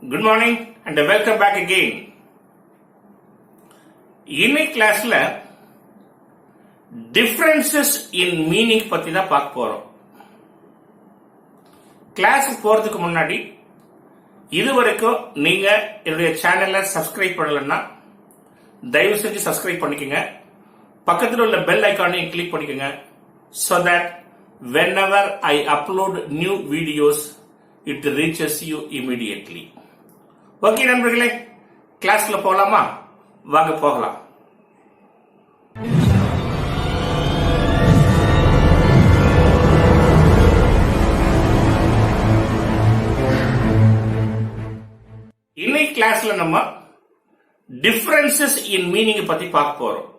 Good morning and welcome back again. இன்னைக்கு கிளாஸ்ல differences in meaning பத்தி தான் பார்க்க போறோம். கிளாஸுக்கு போறதுக்கு முன்னாடி இதுவரைக்கும் நீங்க என்னுடைய சேனலை சப்ஸ்கிரைப் பண்ணலன்னா தயவு செஞ்சு சப்ஸ்கிரைப் பண்ணிக்கங்க. பக்கத்தில் உள்ள பெல் ஐகானையும் கிளிக் பண்ணிக்கங்க. So that whenever I upload new videos, it reaches you immediately. Okay நண்பர்களே, கிளாஸ்ல போலாமா? வாங்க போகலாம். இன்னைக்கு கிளாஸ்ல நம்ம டிஃபரன்சஸ் இன் மீனிங் பத்தி பார்க்க போறோம்.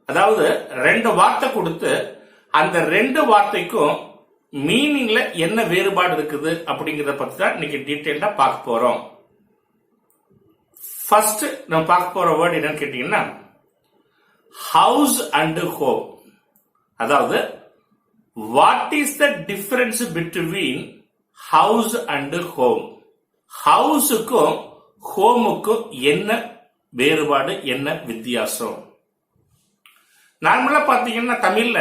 அதாவது ரெண்டு வார்த்தை கொடுத்து அந்த ரெண்டு வார்த்தைக்கும் மீனிங்ல என்ன வேறுபாடு இருக்குது அப்படிங்கறத பத்தி தான் இன்னைக்கு டீடைலா பார்க்க போறோம். ஃபர்ஸ்ட் நம்ம பார்க்க போற வேர்ட் என்னன்னு கேட்டீங்கன்னா ஹவுஸ் அண்ட் ஹோம். அதாவது what is the difference between house and home? ஹவுஸுக்கும் ஹோமுக்கும் என்ன வேறுபாடு, என்ன வித்தியாசம்? நார்மலா பாத்தீங்கன்னா தமிழ்ல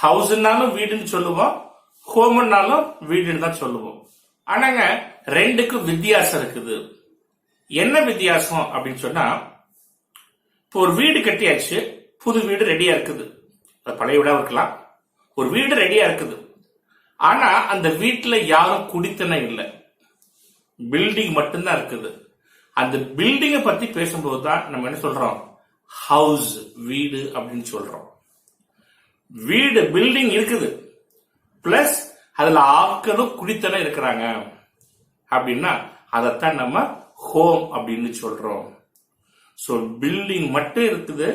ஹவுஸ்னாலும் வீடுன்னு சொல்லுவோம், ஹோம்னாலும் வீடுன்னு தான் சொல்லுவோம். ஆனாங்க ரெண்டுக்கும் வித்தியாசம் இருக்குது. என்ன வித்தியாசம் அப்படின்னு சொன்னா, இப்போ ஒரு வீடு கட்டியாச்சு, புது வீடு ரெடியா இருக்குது. அது பழைய வீடா இருக்கலாம். ஒரு வீடு ரெடியா இருக்குது, ஆனா அந்த வீட்டுல யாரும் குடித்தனம் இல்லை, பில்டிங் மட்டும்தான் இருக்குது. அந்த பில்டிங்கை பத்தி பேசும்போது தான் நம்ம என்ன சொல்றோம், ஹவுஸ் வீடு அப்படின்னு சொல்றோம். வீடு பில்டிங் இருக்குது, பிளஸ் அதுல ஆட்களும் குடித்தனம் இருக்கிறாங்க அப்படின்னா அதைத்தான் நம்ம ஹோம் அப்படின்னு சொல்றோம். சோ பில்டிங் மட்டும் இருக்குது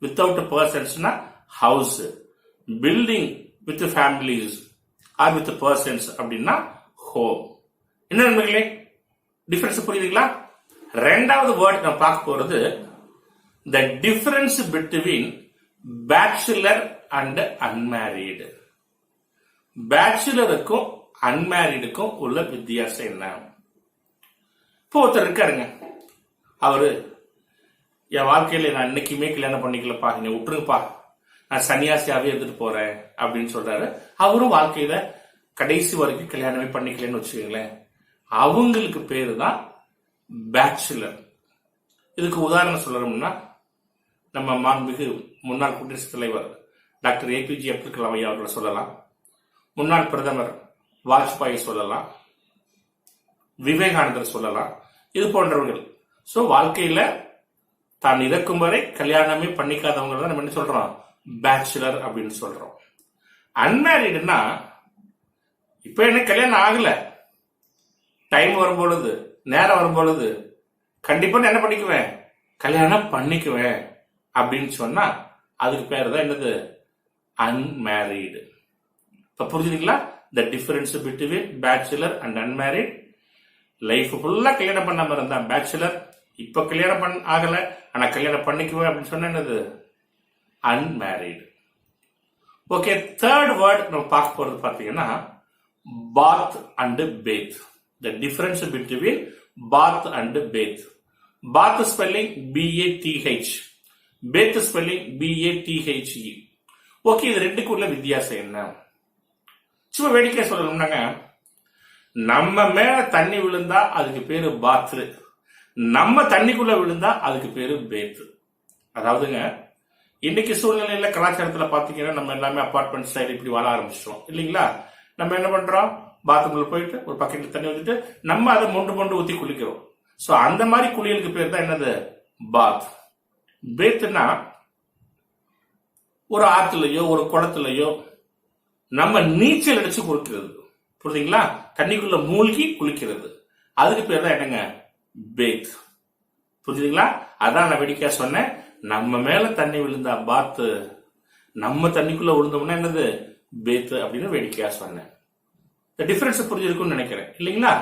வித்தவுட் பர்சன்ஸ்னா house, building with families or with persons அப்படின்னா ஹோம். என்ன நண்பர்களே, டிஃபரன்ஸ் புரியுதுங்களா? ரெண்டாவது வேர்ட் நம்ம பார்க்க போறது the difference between bachelor and unmarried. பேச்சுலருக்கும் அன்மேரிடுக்கும் உள்ள வித்தியாசம் என்ன? இப்போ ஒருத்தர் இருக்காருங்க, அவரு என் வாழ்க்கையில நான் இன்னைக்குமே கல்யாணம் பண்ணிக்கலப்பா, என்னை விட்டுருங்கப்பா, நான் சன்னியாசியாவே எடுத்துட்டு போறேன் அப்படின்னு சொல்றாரு. அவரும் வாழ்க்கையில கடைசி வரைக்கும் கல்யாணமே பண்ணிக்கலன்னு வச்சுக்கோங்களேன். அவங்களுக்கு பேரு தான் பேச்சுலர். இதுக்கு உதாரணம் சொல்லணும்னா நம்ம மாண்புமிகு முன்னாள் குடியரசுத் தலைவர் டாக்டர் ஏபிஜே அப்துல் கலாம் ஐயா அவர்களை சொல்லலாம், முன்னாள் பிரதமர் வாஜ்பாய் சொல்லலாம், விவேகானந்தர் சொல்லலாம், இது போன்றவர்கள். சோ வாழ்க்கையில தான் இறக்கும் வரை கல்யாணமே பண்ணிக்காதவங்க தான் நம்ம என்ன சொல்றோம், பேச்சுலர் அப்படின்னு சொல்றோம். அன்மேரிடுனா இப்ப எனக்கு கல்யாணம் ஆகல, டைம் வரும்பொழுது நேரம் வரும்பொழுது கண்டிப்பா நான் என்ன பண்ணிக்குவேன், கல்யாணம் பண்ணிக்குவேன் அப்படின்னு சொன்னா அதுக்கு பேர் தான் என்னது, அன்மேரிடு. இப்ப புரிஞ்சுதுங்களா த difference between bachelor and unmarried? Life ஃபுல்லா கல்யாணம் பண்ணாம இருந்தா பேச்சுலர், இப்ப கல்யாணம் ஆகல ஆனா கல்யாணம் பண்ணிக்குவேன் அப்படின்னு சொன்னா என்னது, அன்மேரிட். ஓகே, தேர்ட் வேர்ட் நம்ம பார்க்க போறது பாத்தீங்கன்னா bath and bathe. The difference between bath and bathe. Bath spelling BATH, bathe spelling BATHE. Okay, இது ரெண்டுக்குள்ள வித்தியாசம் என்ன? சும்மா வேடிக்கை சொல்லணும்னாங்க, நம்ம மேல தண்ணி விழுந்தா அதுக்கு பேரு பாத்ரு, நம்ம தண்ணிக்குள்ள விழுந்தா அதுக்கு பேரு பேத்து. அதாவதுங்க இன்னைக்கு சூழ்நிலையில கலாச்சாரத்துல பாத்தீங்கன்னா நம்ம எல்லாமே அபார்ட்மெண்ட் ஸ்டைல் இப்படி வாழ ஆரம்பிச்சிட்டோம் இல்லைங்களா? நம்ம என்ன பண்றோம், பாத்ரூம்ல போயிட்டு ஒரு பக்கெட்ல தண்ணி ஊத்திட்டு நம்ம அதை மொண்டு ஊத்தி குளிக்கிறோம். சோ அந்த மாதிரி குளியலுக்கு பேர் தான் என்னது, பாத். பேத்துனா ஒரு ஆத்துலயோ ஒரு குளத்துலயோ நம்ம நீச்சல் அடிச்சு குளிக்கிறது, புரியுதுங்களா? தண்ணிக்குள்ள மூழ்கி குளிக்கிறது, அதுக்கு பேர் தான் என்னங்க, பேத். புரியுதுங்களா? அதான் நான் வேடிக்கையா சொன்னேன், நம்ம மேல தண்ணி விழுந்தா பாத்து, நம்ம தண்ணிக்குள்ள விழுந்தோம்னா என்னது, பேத் அப்படின்னு வேடிக்கையா சொன்னேன். டிஃபரன்ஸ் புரிஞ்சிருக்கும்னு நினைக்கிறேன் இல்லைங்களா?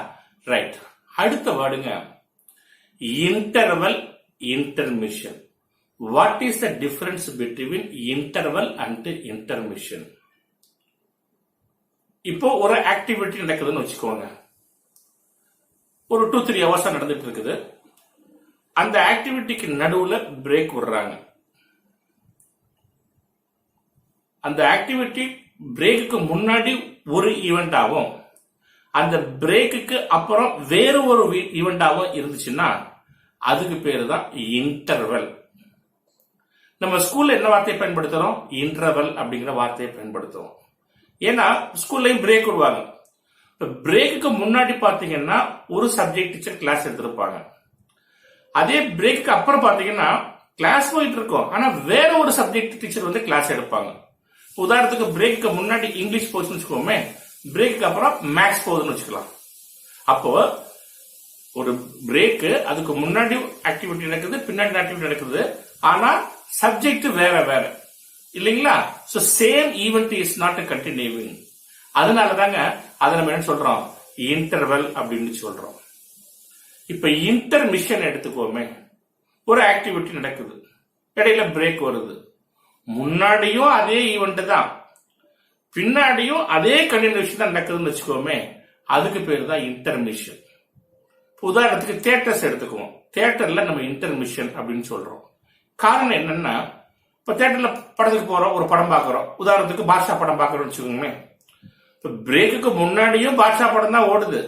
ரைட். அடுத்த வேர்டுங்க interval, intermission. What is the difference between interval and intermission? இப்போ ஒரு ஆக்டிவிட்டி நடக்குதுன்னு வச்சுக்கோங்க, ஒரு 2-3 ஹவர்ஸா நடந்துட்டு இருக்குது. அந்த ஆக்டிவிட்டிக்கு நடுவுல பிரேக் விடுறாங்க. அந்த ஆக்டிவிட்டி பிரேக்குக்கு முன்னாடி ஒரு ஈவெண்ட் ஆகும், அந்த பிரேக்குக்கு அப்புறம் வேற ஒரு ஈவெண்டாவும் இருந்துச்சுன்னா அதுக்கு பேரு தான் இன்டர்வல். நம்ம ஸ்கூல்ல என்ன வார்த்தையை பயன்படுத்துறோம்? இன்டர்வல் அப்படிங்கிற வார்த்தையை பயன்படுத்துறோம். ஏன்னா ஸ்கூல்லையும் பிரேக் விடுவாங்க. பிரேக்குக்கு முன்னாடி பாத்தீங்கன்னா ஒரு சப்ஜெக்ட் டீச்சர் கிளாஸ் எடுத்திருப்பாங்க. அதே பிரேக்கு அப்புறம் பாத்தீங்கன்னா கிளாஸ் போயிட்டு இருக்கும், ஆனா வேற ஒரு சப்ஜெக்ட் டீச்சர் வந்து கிளாஸ் எடுப்பாங்க. உதாரணத்துக்கு பிரேக்கு முன்னாடி இங்கிலீஷ் போச்சுன்னு வச்சுக்கோமே, பிரேக்கு அப்புறம் மேக்ஸ் போகுதுன்னு வச்சுக்கலாம். அப்போ ஒரு பிரேக்கு, அதுக்கு முன்னாடி ஆக்டிவிட்டி நடக்குது, பின்னாடி ஆக்டிவிட்டி நடக்குது, ஆனா சப்ஜெக்ட் வேற வேற இல்லைங்களா? So same event is not continuing. அதனாலதாங்க அதை நம்ம என்ன சொல்றோம்? இன்டர்வல் அப்படின்னு சொல்றோம். இப்ப இன்டர்மிஷன் எடுத்துக்கோமே, ஒரு ஆக்டிவிட்டி நடக்குது, இடையில பிரேக் வருது, முன்னாடியும் அதே ஈவெண்ட் தான், பின்னாடியும் அதே கண்டினியூஷன் தான் நடக்குதுன்னு வச்சுக்கோமே, அதுக்கு பேரு தான் இன்டர்மிஷன். உதாரணத்துக்கு தியேட்டர்ஸ் எடுத்துக்குவோம். தியேட்டர்ல நம்ம இன்டர்மிஷன் அப்படின்னு சொல்றோம். காரணம் என்னன்னா, இப்ப தியேட்டர்ல படத்துக்கு போறோம், ஒரு படம் பாக்குறோம். உதாரணத்துக்கு பாட்ஷா படம் பாக்குறோம்னு வச்சுக்கோங்களேன். பிரேக்குக்கு முன்னாடியும் பாட்ஷா படம் தான் ஓடுது,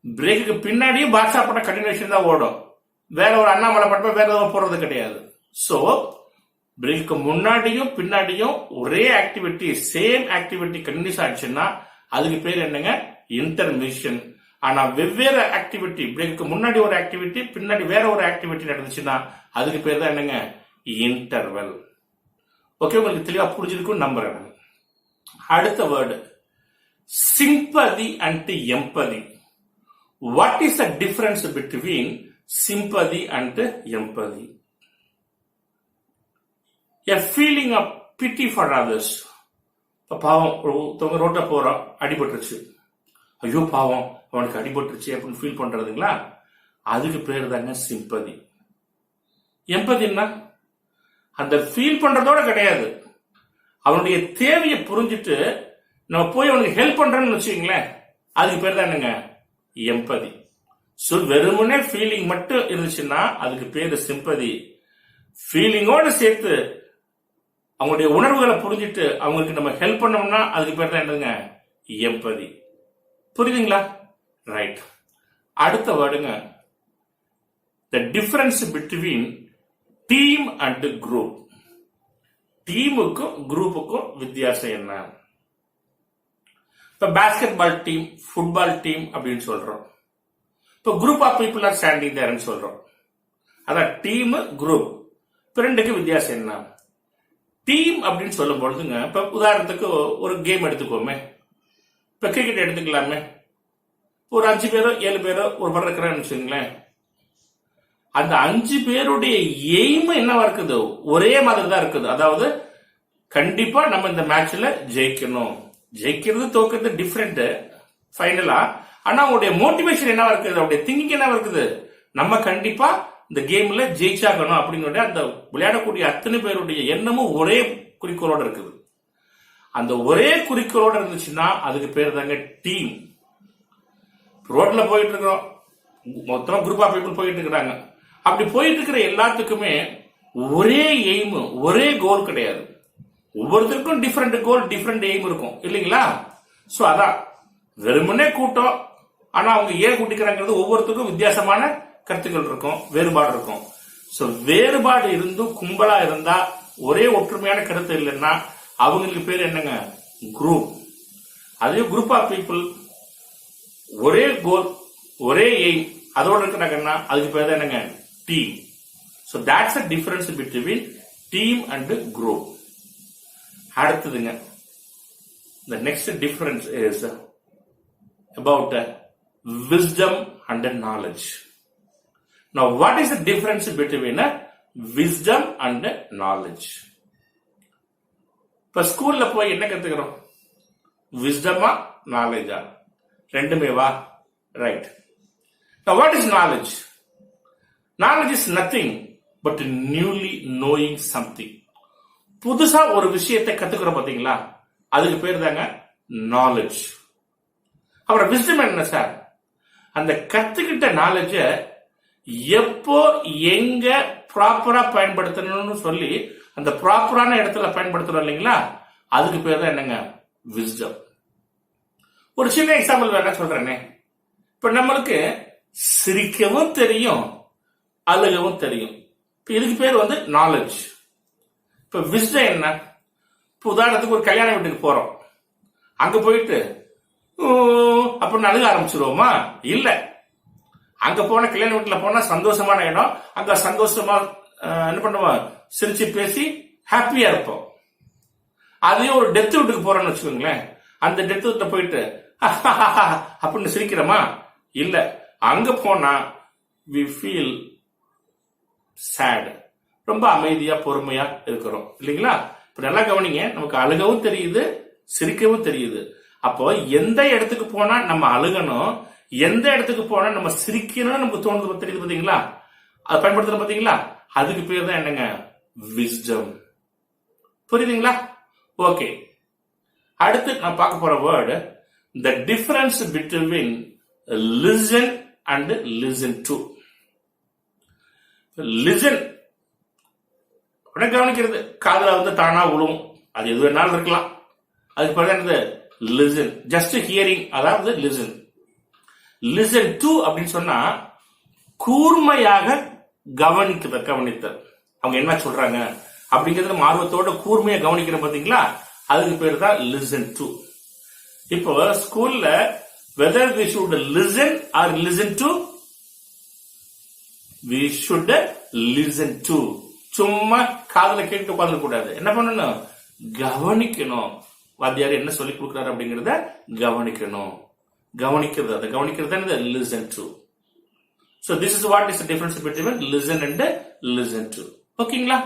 பிரேக்குக்கு பின்னாடியும் பாட்ஷா படம் கண்டினியூஷன் தான் ஓடும். வேற ஒரு அண்ணாமலை படம் வேற எதுவும் போடுறது கிடையாது. சோ பிரேக்கு முன்னாடியும் பின்னாடியும் ஒரே ஆக்டிவிட்டி, சேம் ஆக்டிவிட்டி கண்டினியூஸ் ஆச்சுன்னா அதுக்கு பேர் என்னங்க? இன்டர்மிஷன். ஆனா வெவ்வேறு ஆக்டிவிட்டி, பிரேக்கு முன்னாடி ஒரு ஆக்டிவிட்டி, பின்னாடி வேற ஒரு ஆக்டிவிட்டி நடந்துச்சுன்னா அதுக்கு பேர் தான் என்னங்க? இன்டர்வல். ஓகே, உங்களுக்கு தெளிவா புரிஞ்சிருக்கும் நம்புறேன். அடுத்த word sympathy and empathy. What is the difference between sympathy and empathy? A feeling of pity for others. பாவம், ஒருத்தவங்க ரோட்ல போறோம், அடிபட்டுருச்சு, ஐயோ பாவம் அவனுக்கு அடிபட்டுருச்சு அப்படின்னு ஃபீல் பண்றதுங்களா, அதுக்கு பேர் தாங்க சிம்பதி. எம்பதின்னா அந்த ஃபீல் பண்றதோட கிடையாது, அவனுடைய தேவையை புரிஞ்சுட்டு நம்ம போய் அவனுக்கு ஹெல்ப் பண்றோம்னு வச்சுக்கீங்களேன், அதுக்கு பேர் தான் என்னங்க? எம்பதி. சோ வெறுமனே ஃபீலிங் மட்டும் இருந்துச்சுன்னா அதுக்கு பேரு சிம்பதி. ஃபீலிங்கோட சேர்த்து அவங்களுடைய உணர்வுகளை புரிஞ்சுட்டு அவங்களுக்கு நம்ம ஹெல்ப் பண்ணோம்னா அதுக்கு பேர் தான் என்னதுங்க? எம்பதி. புரியுதுங்களா? ரைட். அடுத்த வேர்டுங்க, the difference between team and group. டீமுக்கும் குரூப்புக்கும் வித்தியாசம் என்ன? இப்ப basketball team, football team அப்படின்னு சொல்றோம். இப்ப group of people are standing தேர்ன்னு சொல்றோம். அதான் டீம், குரூப். இப்ப ரெண்டுக்கு வித்தியாசம் என்ன? டீம் அப்படின்னு சொல்லும் பொழுதுங்க, இப்ப உதாரணத்துக்கு ஒரு கேம் எடுத்துக்கோமே, இப்ப கிரிக்கெட் எடுத்துக்கலாமே, ஒரு 5 பேரோ 7 பேரோ ஒரு படம் இருக்கிறான்னு வச்சுங்களேன், அந்த 5 பேருடைய எய்ம் என்னவா இருக்குது? ஒரே மாதிரி தான் இருக்குது. அதாவது கண்டிப்பா நம்ம இந்த மேட்ச்ல ஜெயிக்கணும். ஜெயிக்கிறது தோக்கிறது டிஃபரெண்ட் ஃபைனலா, ஆனா அவங்களுடைய மோட்டிவேஷன் என்னவா இருக்குது? அவருடைய திங்கிங் என்னவா இருக்குது? நம்ம கண்டிப்பா இந்த கேம்ல ஜெயிச்சாகணும் அப்படின்னு அந்த விளையாடக்கூடிய அத்தனை பேருடைய எண்ணமும் ஒரே குறிக்கோளோட இருக்குது. அந்த ஒரே குறிக்கோளோட இருந்துச்சுன்னா அதுக்கு பேர் தாங்க டீம். ரோட்ல போயிட்டு இருக்கிறோம், மொத்தமா குரூப் ஆஃப் பீப்புள் போயிட்டு இருக்கிறாங்க. அப்படி போயிட்டு இருக்கிற எல்லாத்துக்குமே ஒரே எய்ம், ஒரே கோல் கிடையாது. ஒவ்வொருத்தருக்கும் டிஃபரெண்ட் கோல், டிஃபரெண்ட் எய்ம் இருக்கும் இல்லைங்களா? சோ அதான் வெறுமனே கூட்டம், ஆனா அவங்க ஏன் கூட்டிக்கிறாங்கிறது ஒவ்வொருத்தருக்கும் வித்தியாசமான கருத்துக்கள் இருக்கும், வேறுபாடு இருக்கும். சோ வேறுபாடு இருந்தும் கும்பலா இருந்தா, ஒரே ஒற்றுமையான கருத்து இல்லைன்னா அவங்களுக்கு பேர் என்னங்க? குரூப். அதே குரூப் ஆஃப் பீப்புள் ஒரே கோல், ஒரே எய்ம் அதோட இருக்கிறாங்கன்னா அதுக்கு பேர் தான் என்னங்க? Team. So that's a difference between team and group. அடுத்ததுங்க, the next difference is about wisdom and knowledge. Now what is the difference between wisdom and knowledge? இப்ப ஸ்கூல்ல போய் என்ன கத்துக்கிறோம்? விஸ்டமா நாலேஜா? ரெண்டுமே வா. Right. Now what is knowledge? Knowledge is nothing but newly knowing something. புதுசா ஒரு விஷயத்தை கத்துக்கிறோம் பாத்தீங்களா, அதுக்கு பேர் தாங்க நாலேஜ். அப்புறம் விஸ்டம் என்ன சார்? அந்த கத்துக்கிட்ட நாலேஜ எப்போ எங்க ப்ராப்பரா பயன்படுத்தணும்னு சொல்லி அந்த ப்ராப்பரான இடத்துல பயன்படுத்தணும் இல்லைங்களா, அதுக்கு பேர் தான் என்னங்க, விஸ்டம். ஒரு சின்ன எக்ஸாம்பிள் வேணா சொல்றேனே. இப்ப நம்மளுக்கு சிரிக்கவும் தெரியும், அழுகவும் தெரியும். இப்ப இதுக்கு பேர் வந்து நாலேஜ். இப்ப விஸ்டம் என்ன? இப்ப உதாரணத்துக்கு ஒரு கல்யாண வீட்டுக்கு போறோம். அங்க போயிட்டு அப்படின்னு அழுக ஆரம்பிச்சிருவோமா? இல்ல. அங்க போன கல்யாண வீட்டுல போனா சந்தோஷமான இடம். அங்க சந்தோஷமா என்ன பண்ணுவோம், சிரிச்சு பேசி ஹாப்பியா இருப்போம். அதே ஒரு டெத் வீட்டுக்கு போறோம்னு வச்சுக்கோங்களேன், அந்த டெத் வீட்டுல போயிட்டு அப்படின்னு சிரிக்கிறோமா? இல்ல. அங்க போனா we feel sad. ரொம்ப அமைதியா பொறுமையா இருக்கிறோம் இல்லைங்களா? இப்ப நல்லா கவனிங்க, நமக்கு அழுகவும் தெரியுது, சிரிக்கவும் தெரியுது. அப்போ எந்த இடத்துக்கு போனா நம்ம அழுகணும், எந்த இடத்துக்கு போனா நம்ம சிரிக்கணும்னு நமக்கு தோணுது தெரியுது பாத்தீங்களா, அதை பயன்படுத்தணும் பாத்தீங்களா, அதுக்கு பேர் தான் என்னங்க, விஸ்டம். புரியுதுங்களா? ஓகே, அடுத்து நான் பார்க்க போற word the difference between listen and listen to. listen கவனிக்கிறது, காதுல வந்து தானா விழுவும், அது எது வேணாலும் இருக்கலாம். அதுக்கு பிறகு என்னது, லிசன், ஜஸ்ட் ஹியரிங், அதாவது லிசன். லிசன் டு அப்படின்னு சொன்னா கூர்மையாக கவனித்தல். அவங்க என்ன சொல்றாங்க அப்படிங்கறது ஆர்வத்தோட கூர்மையா கவனிக்கிற பாத்தீங்களா, அதுக்கு பேர் தான் லிசன் டு. இப்போ ஸ்கூல்ல whether we should listen or listen to, we should listen to. சும்மா காதுல கேட்டு உட்கார்ந்து கூடாது, என்ன பண்ணணும், கவனிக்கணும். வாத்தியார் என்ன சொல்லி கொடுக்கிறாரு அப்படிங்கறத கவனிக்கணும். கவனிக்கிறது, அதை கவனிக்கிறது listen to. So this is what is the difference between listen and listen to. ஓகேங்களா?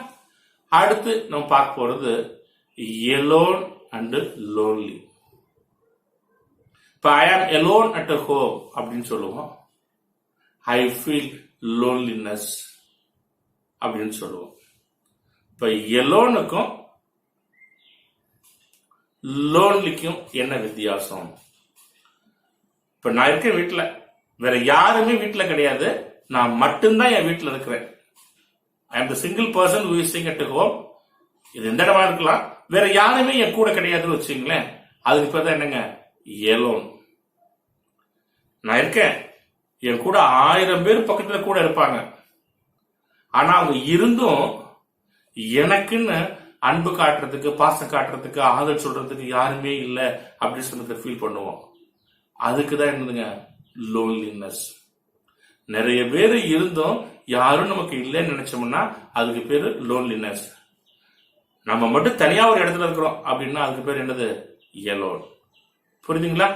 அடுத்து நம்ம பார்க்க போறது alone and lonely. இப்ப I am alone at home அப்படின்னு சொல்லுவோம். I feel loneliness அப்படின்னு சொல்லுவோம். இப்ப எலோனுக்கும் லோன்லிக்கும் என்ன வித்தியாசம்? இப்ப நான் இருக்க வீட்டுல வேற யாருமே வீட்டுல கிடையாது, நான் மட்டும்தான் என் வீட்டுல இருக்கிறேன். I am the single person who is sitting at home. இது எந்த இடமா இருக்கலாம், வேற யாருமே என் கூட கிடையாதுன்னு வச்சுங்களேன், அதுக்கு பேர் தான் என்னங்க, எலோன். நான் இருக்கேன், என் கூட 1000 பேர் பக்கத்துல கூட இருப்பாங்க, ஆனா அவங்க இருந்தும் எனக்குன்னு அன்பு காட்டுறதுக்கு, பாசம் காட்டுறதுக்கு, ஆதரவு சொல்றதுக்கு யாருமே இல்லை அப்படின்னு சொல்றத ஃபீல் பண்ணுவோம். அதுக்குதான் என்னதுங்க, லோன்லினஸ். நிறைய பேர் இருந்தும் யாரும் நமக்கு இல்லைன்னு நினைச்சோம்னா அதுக்கு பேரு லோன்லினஸ். நம்ம மட்டும் தனியா ஒரு இடத்துல இருக்கிறோம் அப்படின்னா அதுக்கு பேர் என்னது, எலோன். புரியுதுங்களா?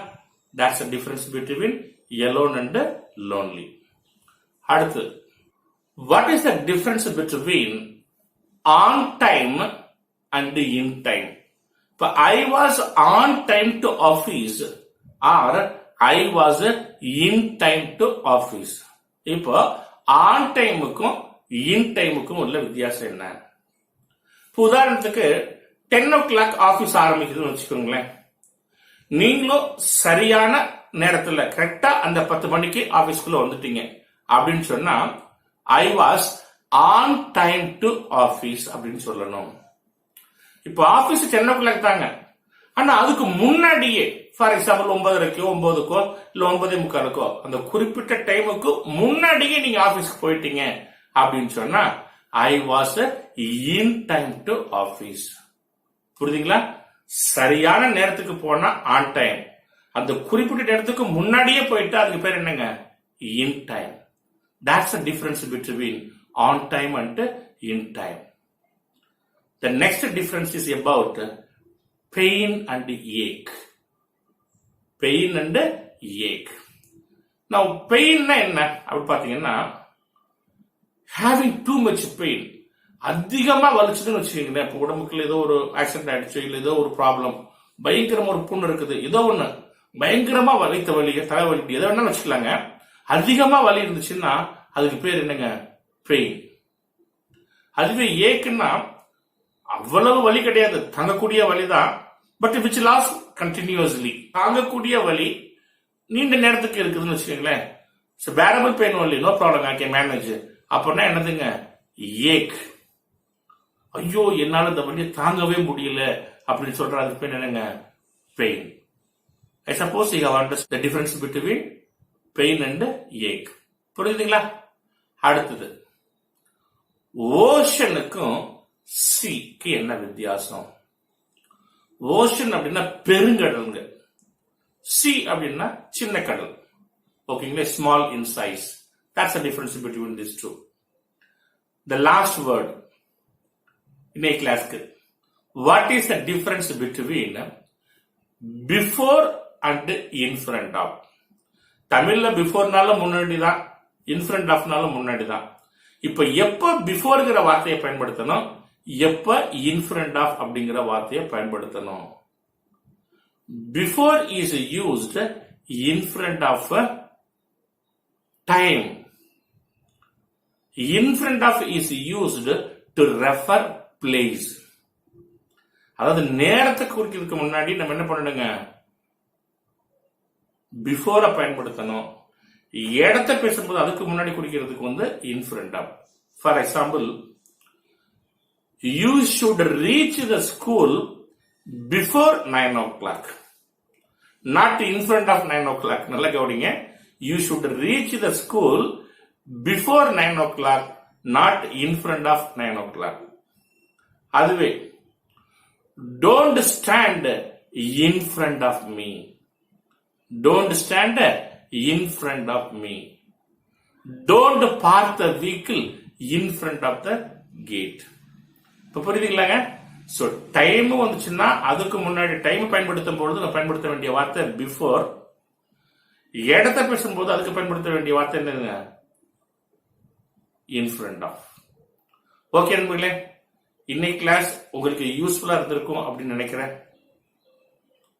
That's the difference between alone and lonely. அடுத்து, what is the difference between on time and in time? இப்ப I was on time to office or I was in time to office. இப்போ on timeக்கும் in timeக்கும் உள்ள வித்தியாசம் என்ன? உதாரணத்துக்கு 10 o'clock office ஆரம்பிக்குதுன்னு வச்சுக்கோங்களேன், நீங்களும் சரியான நேரத்துல கரெக்டா அந்த 10 மணிக்கு ஆபீஸ்க்குள்ள வந்துட்டீங்க அப்படின்னு சொன்னா I was on time to office அப்படின்னு சொல்லணும். இப்போ ஆபீஸ் 10 o'clock தாங்க, ஆனா அதுக்கு முன்னாடியே, ஃபார் எக்ஸாம்பிள் 9:30க்கோ 9க்கோ இல்ல 9:45க்கோ அந்த குறிப்பிட்ட டைமுக்கு முன்னாடியே நீங்க ஆபீஸ்க்கு போயிட்டீங்க அப்படின்னு சொன்னா I was in time to office. புரியுதுங்களா? சரியான நேரத்துக்கு போனா ஆன் டைம், அந்த குறிப்பிட்ட நேரத்துக்கு முன்னாடியே போயிட்டு அதுக்கு பேர் என்னங்க, in time. That's the difference between on time and in time. The next difference is about pain and ache. Pain and ache. Now pain என்ன அப்படி பாத்தீங்கன்னா, having too much pain, அதிகமா வலிச்சதுன்னு வச்சுக்கீங்களேன். இப்போ உடம்புக்குள்ள ஏதோ ஒரு ஆக்சிடென்ட் ஆயிடுச்சு, இல்ல ஏதோ ஒரு ப்ராப்ளம், பயங்கரமா ஒரு புண்ணு இருக்குது, ஏதோ ஒண்ணு பயங்கரமா வலித்த வலி, தலைவலி, எதை வேணாலும் வச்சுக்கலாங்க. அதிகமா வலி இருந்துச்சுன்னா அதுக்கு பேர் என்னங்க, பெயின். அதுவே ஏக்குன்னா அவ்வளவு வலி கிடையாது, தாங்கக்கூடிய வலிதான், பட் விச் லாஸ் கண்டினியூஸ்லி. தாங்கக்கூடிய வலி நீண்ட நேரத்துக்கு இருக்குதுன்னு வச்சுக்கோங்களேன், bearable pain only, no problem, I can manage. அப்படின்னா என்னதுங்க? ஏக். ஐயோ என்னால இந்த வலியை தாங்கவே முடியல அப்படின்னு சொல்ற அதுக்கு பேர் என்னங்க? Pain. I suppose you have understood the difference between pain and ache. புரியுதுங்களா? அடுத்தது, ஓஷனுக்கும் சீக்கு என்ன வித்தியாசம்? ஓஷன் அப்படின்னா பெருங்கடலுங்க, சி அப்படின்னா சின்ன கடல். ஓகேங்களா? Small in size. That's the difference between these two. The last word in a class. What is the difference between before and in front of? தமிழ்ல பிஃபோர்னால முன்னாடி தான், இன் ஃப்ரண்ட் ஆஃப்னால முன்னாடி தான். இப்ப எப்ப பிஃபோர்ங்கிற வார்த்தையை பயன்படுத்தணும், எப்ப இன் ஃப்ரண்ட் ஆஃப் அப்படிங்கிற வார்த்தையை பயன்படுத்தணும்? Before is used in front of time. In front of is used to refer place. அதாவது நேரத்தை குறிக்கிறதுக்கு முன்னாடி நம்ம என்ன பண்ணணுங்க? பிஃபோர பயன்படுத்தணும். இடத்தை பேசும்போது அதுக்கு முன்னாடி குறிக்கிறதுக்கு வந்து in front of. For example, you should reach the school before 9 o'clock. Not in front of 9 o'clock. நல்லா கவனிங்க. You should reach the school before 9 o'clock, not in front of 9 o'clock. அதுவே don't stand in front of me. Don't stand in front of me. Don't park the vehicle in front of the gate. இப்ப புரியுதுங்களாங்க? So time வந்துச்சுன்னா அதுக்கு முன்னாடி time பயன்படுத்தும் பொழுது நான் பயன்படுத்த வேண்டிய வார்த்தை பிஃபோர். இடத்தை பேசும்போது அதுக்கு பயன்படுத்த வேண்டிய வார்த்தை என்னங்க? in front of. ஓகே நண்பர்களே, இன்னைக்கு கிளாஸ் உங்களுக்கு யூஸ்ஃபுல்லா இருந்திருக்கும் அப்படின்னு நினைக்கிறேன்.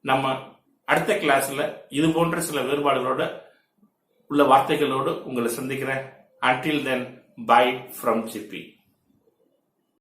நம்ம அடுத்த கிளாஸ்ல இது போன்ற சில வேறுபாடுகளோட உள்ள வார்த்தைகளோடு உங்களை சந்திக்கிறேன். Until then, bye from Chippy.